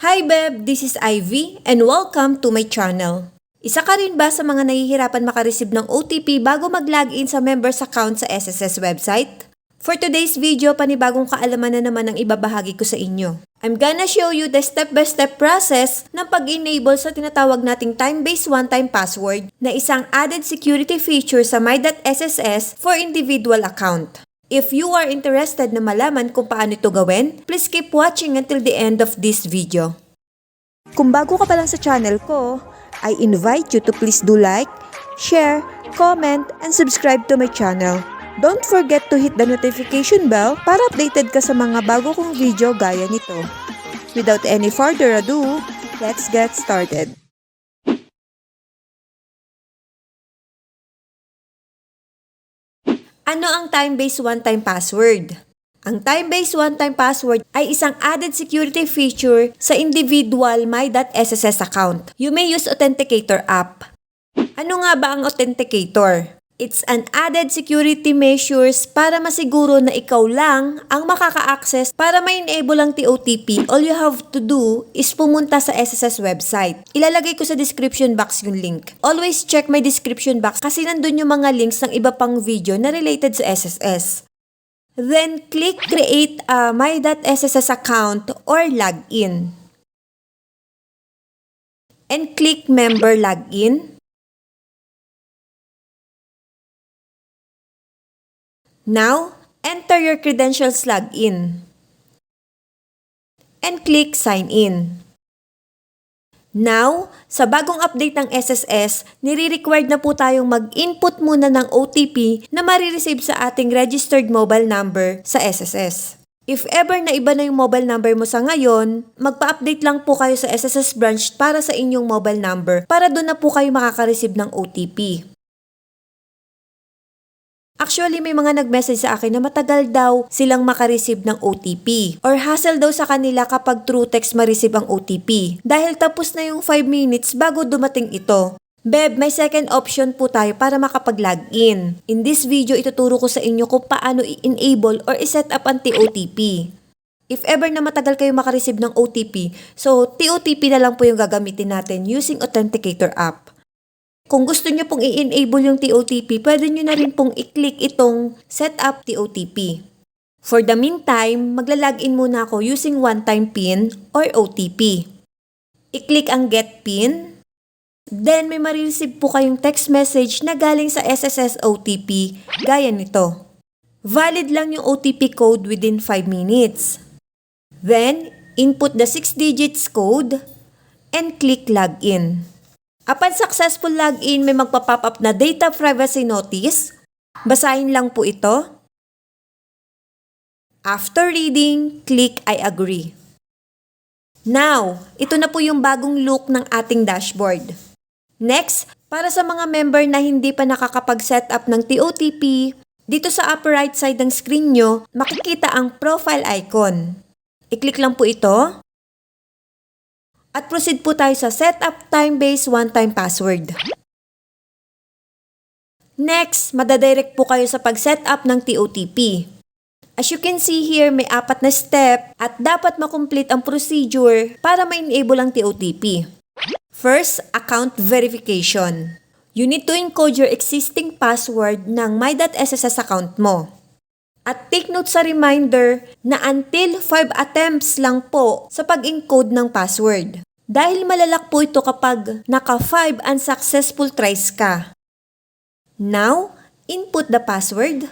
Hi Beb, this is Ivy and welcome to my channel. Isa ka rin ba sa mga nahihirapan makareceive ng OTP bago mag-login sa members account sa SSS website? For today's video, panibagong kaalaman na naman ang ibabahagi ko sa inyo. I'm gonna show you the step-by-step process ng pag-enable sa tinatawag nating time-based one-time password na isang added security feature sa My.SSS for individual account. If you are interested na malaman kung paano ito gawin, please keep watching until the end of this video. Kung bago ka pa lang sa channel ko, I invite you to please do like, share, comment, and subscribe to my channel. Don't forget to hit the notification bell para updated ka sa mga bago kong video gaya nito. Without any further ado, let's get started. Ano ang time-based one-time password? Ang time-based one-time password ay isang added security feature sa individual My.SSS account. You may use Authenticator app. Ano nga ba ang Authenticator? It's an added security measures para masiguro na ikaw lang ang makaka-access para ma-enable ang TOTP. All you have to do is pumunta sa SSS website. Ilalagay ko sa description box yung link. Always check my description box kasi nandun yung mga links ng iba pang video na related sa SSS. Then, click Create a My.SSS account or Login. And click Member Login. Now, enter your credentials login. And click Sign In. Now, sa bagong update ng SSS, nire-required na po tayong mag-input muna ng OTP na marireceive sa ating registered mobile number sa SSS. If ever na iba na yung mobile number mo sa ngayon, magpa-update lang po kayo sa SSS branch para sa inyong mobile number para doon na po kayo makaka-receive ng OTP. Actually, may mga nag-message sa akin na matagal daw silang makareceive ng OTP or hassle daw sa kanila kapag through text ma-receive ang OTP dahil tapos na yung 5 minutes bago dumating ito. Beb, may second option po tayo para makapag-login. In this video, ituturo ko sa inyo kung paano i-enable or i-set up ang TOTP. If ever na matagal kayo makareceive ng OTP, so TOTP na lang po yung gagamitin natin using Authenticator app. Kung gusto nyo pong i-enable yung TOTP, pwede nyo na rin pong i-click itong Set Up TOTP. For the meantime, magla-login muna ako using one-time PIN or OTP. I-click ang Get PIN. Then, may marireceive po kayong text message na galing sa SSS OTP gaya nito. Valid lang yung OTP code within 5 minutes. Then, input the 6 digits code and click Login. Upon successful login, may magpa-pop up na data privacy notice. Basahin lang po ito. After reading, click I agree. Now, ito na po yung bagong look ng ating dashboard. Next, para sa mga member na hindi pa nakakapag-set up ng TOTP, dito sa upper right side ng screen nyo, makikita ang profile icon. I-click lang po ito. At proceed po tayo sa Setup Time-Based One-Time Password. Next, madadirect po kayo sa pag-setup ng TOTP. As you can see here, may 4 na step at dapat makomplete ang procedure para ma-enable ang TOTP. First, account verification. You need to encode your existing password ng My.SSS account mo. At take note sa reminder na until 5 attempts lang po sa pag-encode ng password. Dahil malalak po ito kapag naka 5 unsuccessful tries ka. Now, input the password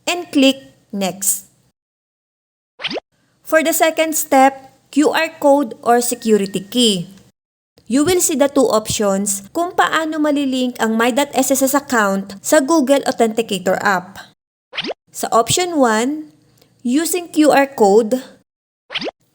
and click Next. For the second step, QR code or security key. You will see the 2 options kung paano malilink ang My.SSS account sa Google Authenticator app. Sa option 1, using QR code,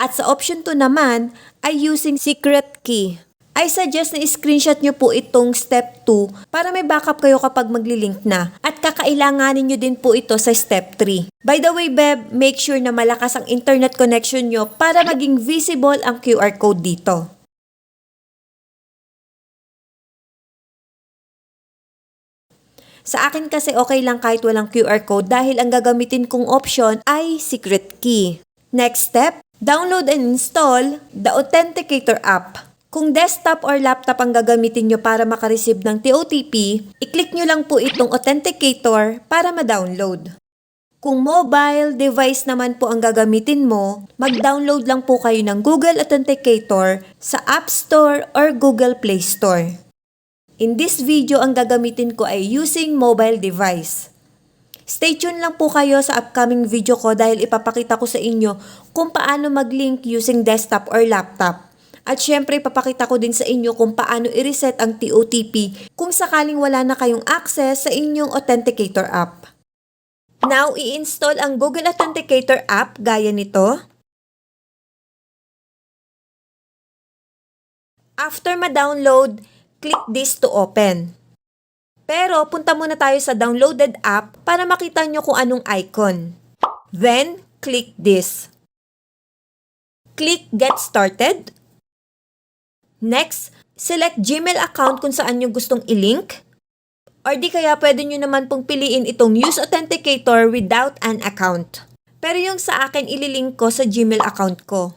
at sa option 2 naman ay using secret key. I suggest na i-screenshot nyo po itong step 2 para may backup kayo kapag maglilink na at kakailanganin nyo din po ito sa step 3. By the way, Beb, make sure na malakas ang internet connection nyo para maging visible ang QR code dito. Sa akin kasi okay lang kahit walang QR code dahil ang gagamitin kong option ay secret key. Next step, Download and install the Authenticator app. Kung desktop or laptop ang gagamitin nyo para makareceive ng TOTP, i-click nyo lang po itong Authenticator para ma-download. Kung mobile device naman po ang gagamitin mo, mag-download lang po kayo ng Google Authenticator sa App Store or Google Play Store. In this video, ang gagamitin ko ay using mobile device. Stay tuned lang po kayo sa upcoming video ko dahil ipapakita ko sa inyo kung paano mag-link using desktop or laptop. At syempre, ipapakita ko din sa inyo kung paano i-reset ang TOTP kung sakaling wala na kayong access sa inyong Authenticator app. Now, i-install ang Google Authenticator app gaya nito. After ma-download, click this to open. Pero punta muna tayo sa downloaded app para makita nyo kung anong icon. Then, click this. Click Get Started. Next, select Gmail account kung saan nyo gustong i-link. Or di kaya pwede nyo naman pong piliin itong Use Authenticator without an account. Pero yung sa akin, ililink ko sa Gmail account ko.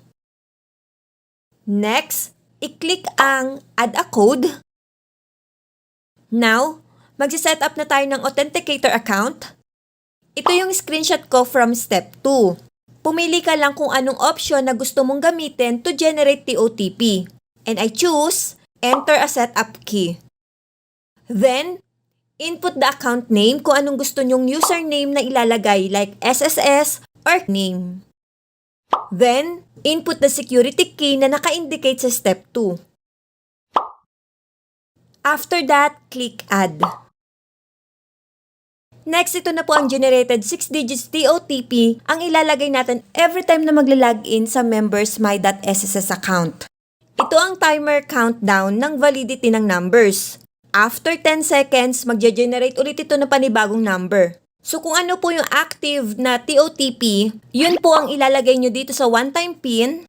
Next, i-click ang Add a Code. Now, magsiset up na tayo ng Authenticator account. Ito yung screenshot ko from step 2. Pumili ka lang kung anong option na gusto mong gamitin to generate TOTP. And I choose Enter a Setup Key. Then, input the account name kung anong gusto nyong username na ilalagay like SSS or name. Then, input the security key na naka-indicate sa step 2. After that, click Add. Next, ito na po ang generated 6 digits TOTP ang ilalagay natin every time na magla-login sa members my.sss account. Ito ang timer countdown ng validity ng numbers. After 10 seconds, magge-generate ulit ito ng panibagong number. So kung ano po yung active na TOTP, yun po ang ilalagay nyo dito sa one-time PIN.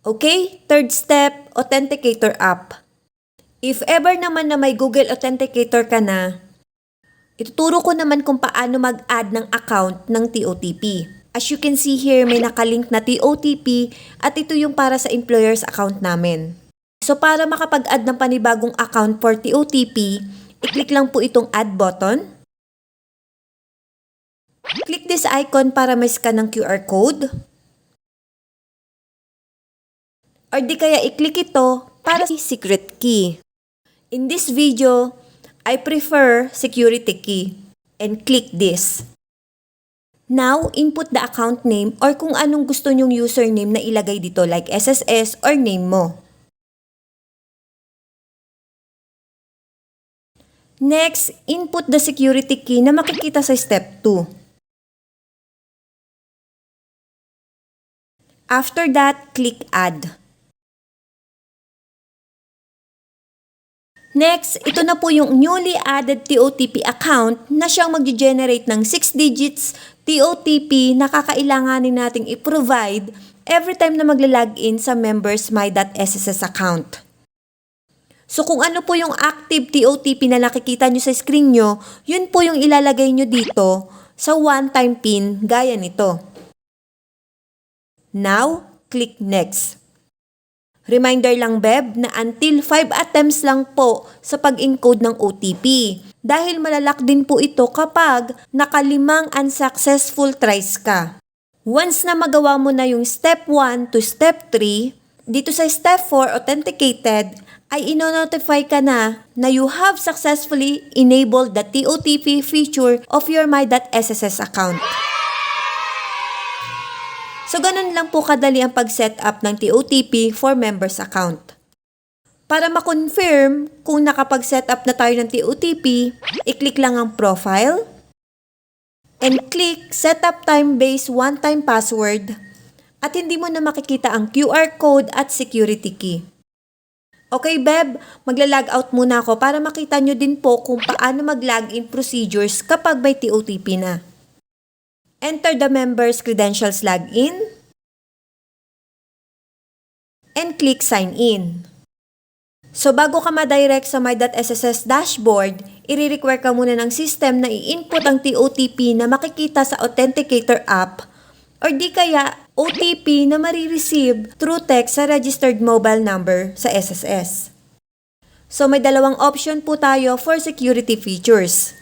Okay, third step, Authenticator app. If ever naman na may Google Authenticator ka na, ituturo ko naman kung paano mag-add ng account ng TOTP. As you can see here, may nakalink na TOTP at ito yung para sa employer's account namin. So para makapag-add ng panibagong account for TOTP, i-click lang po itong Add button. Click this icon para ma-scan ng QR code. Or di kaya i-click ito para sa secret key. In this video, I prefer security key and click this. Now, input the account name or kung anong gusto nyong username na ilagay dito like SSS or name mo. Next, input the security key na makikita sa step 2. After that, click Add. Next, ito na po yung newly added TOTP account na siyang mag-generate ng 6 digits TOTP na kakailanganin nating i-provide every time na magla-login sa members my.sss account. So kung ano po yung active TOTP na nakikita nyo sa screen nyo, yun po yung ilalagay nyo dito sa one-time PIN gaya nito. Now, click Next. Reminder lang Beb na until 5 attempts lang po sa pag-encode ng OTP dahil malalak din po ito kapag naka-5 unsuccessful tries ka. Once na magawa mo na yung step 1 to step 3, dito sa step 4 authenticated, ay ino-notify ka na you have successfully enabled the TOTP feature of your my.sss account. So ganun lang po kadali ang pag-set up ng TOTP for members account. Para ma-confirm kung nakapag-set up na tayo ng TOTP, i-click lang ang profile and click Setup Time-Based One-Time Password at hindi mo na makikita ang QR code at security key. Okay, Beb, magla-log out muna ako para makita nyo din po kung paano mag-login procedures kapag may TOTP na. Enter the member's credentials login and click Sign In. So bago ka ma-direct sa my.sss dashboard, i-require ka muna ng system na i-input ang TOTP na makikita sa Authenticator app or di kaya OTP na marireceive through text sa registered mobile number sa SSS. So may dalawang option po tayo for security features.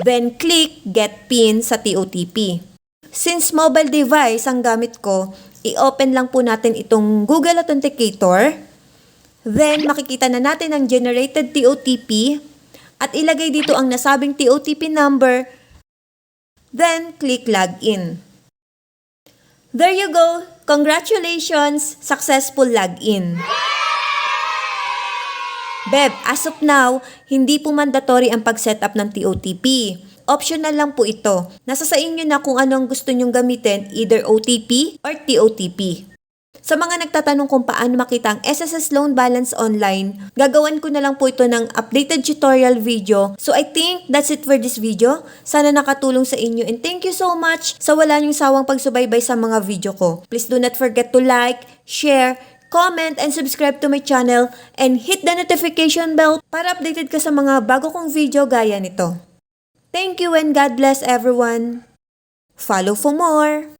Then click Get PIN sa TOTP. Since mobile device ang gamit ko, i-open lang po natin itong Google Authenticator. Then makikita na natin ang generated TOTP at ilagay dito ang nasabing TOTP number. Then click Login. There you go! Congratulations! Successful login! Beb, as of now, hindi po mandatory ang pag-setup ng TOTP. Optional lang po ito. Nasa sa inyo na kung ano ang gusto nyong gamitin, either OTP or TOTP. Sa mga nagtatanong kung paano makita ang SSS loan balance online, gagawan ko na lang po ito ng updated tutorial video. So I think that's it for this video. Sana nakatulong sa inyo and thank you so much sa wala niyong sawang pagsubaybay sa mga video ko. Please do not forget to like, share, comment, and subscribe to my channel and hit the notification bell para updated ka sa mga bago kong video gaya nito. Thank you and God bless everyone. Follow for more!